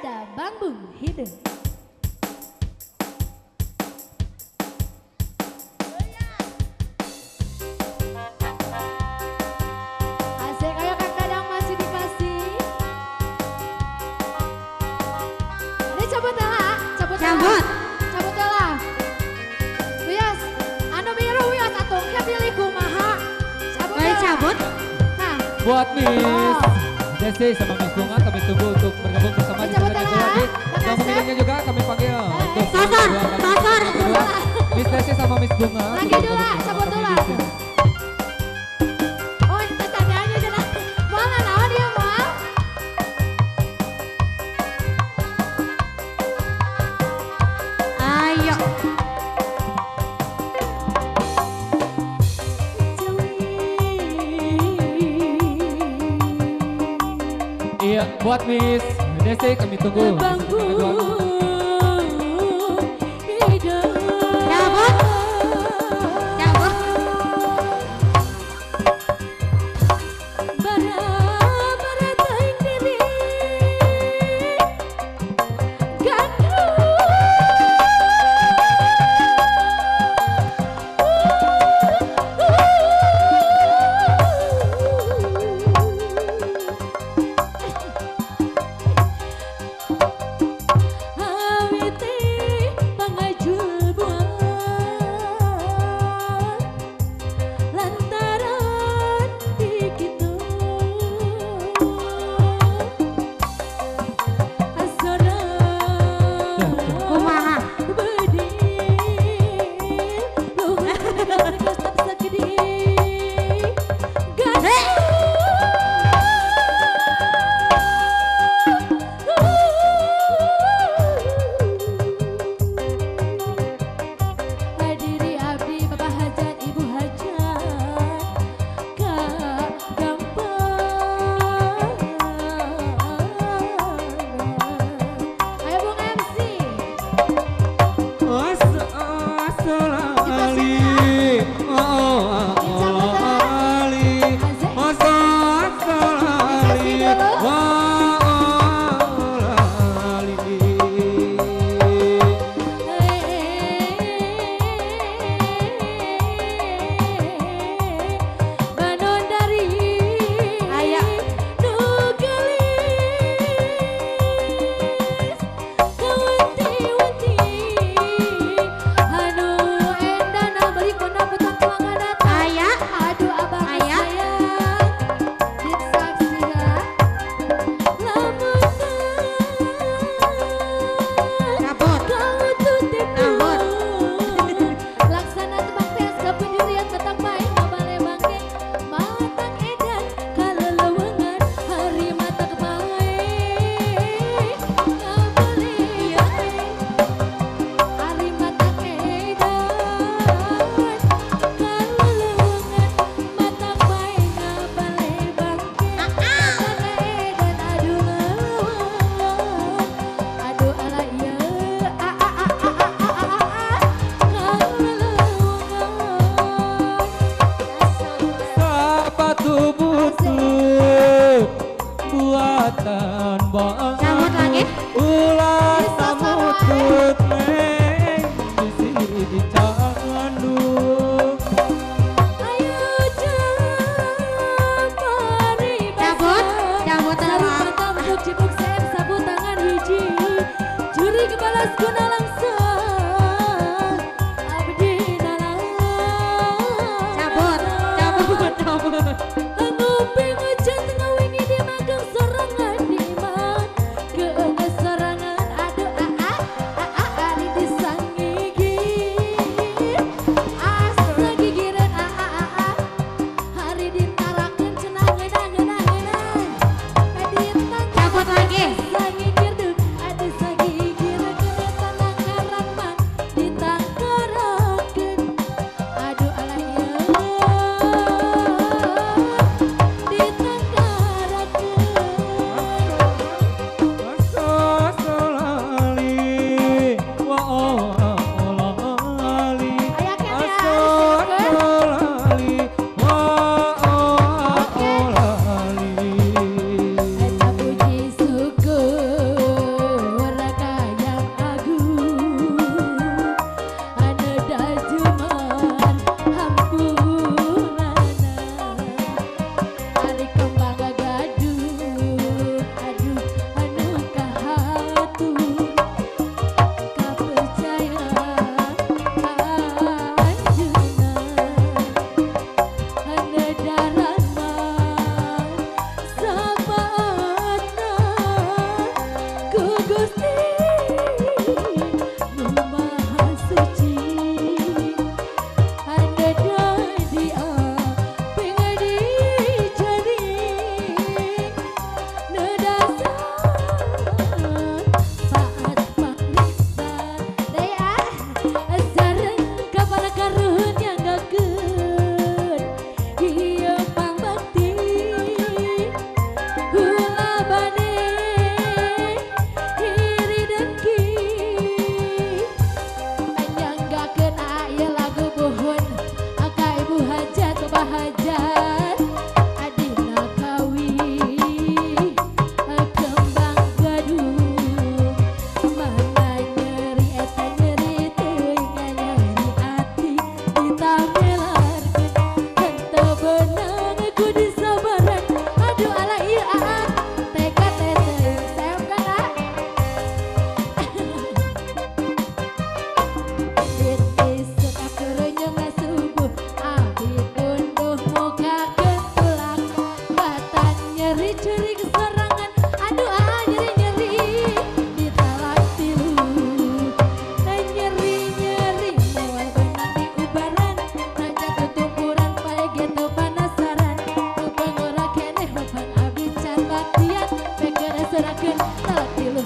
ada Bambu Hidung. Asik, ayo Kang Dadang masih dikasih. Ini cabut lah, cabut. Cabut lah. Wias, anu biru wias atuh ke pilih kumaha. Cabut. Cabut. Nah, buat Miss Desi sama Miss Bunga kami tunggu untuk bergabung bersama di segmen itu lagi. Yang pemiliknya juga kami panggil untuk Sosor. Miss Desi sama Miss Bunga. lagi dulu, cabut dulu. Oh, itu tandanya jelas. Mana naon dia mal? Ayo. Iya, buat Miss Desi kami tunggu. Bambu Hidung. Cabut. Bara teuing diri gandrung. Awiti pangajul buah lantaran dikitu asana Kumaha? bedil luhur gostak sakidi Hadiri abdi bapak hajat ibu hajat Kak gampang. Ayo Bung MC. Banon dari Ayo. Nugelis Kawenti-wenti Anu endana beli kona petang pelanggan datang. Aya. Aduh abang Aya. sayang ditsaksikan lamun Cabut. kau tutik Cabut. laksana tebak tes kependirian tetap baik ngabale bangke matang edan kalelewengan hari matang baik ngabale hari matang edan kalelewengan matang baik ngabale bangke matang edan aduh lelewengan aduh ala ieu Sepatu butut buatan bang. Cabut lagi. Ulah samutut neng bisi dicandung. Ayo mari Cabut. Cabut Sarung lah. mata untuk cipuk sem sapu tangan hiji Juri kebalas guna langsung Abdi nalang Cabut. Nguping hujan tengah wingi di magang sorangan di iman Keunggah sorangan aduh ari disang gigir Asa gigiran hari dintarakeun cenah ngeunang-ngeunang Kadintang Cabut lagi. sagigir duh ada sagigir kereta hati lu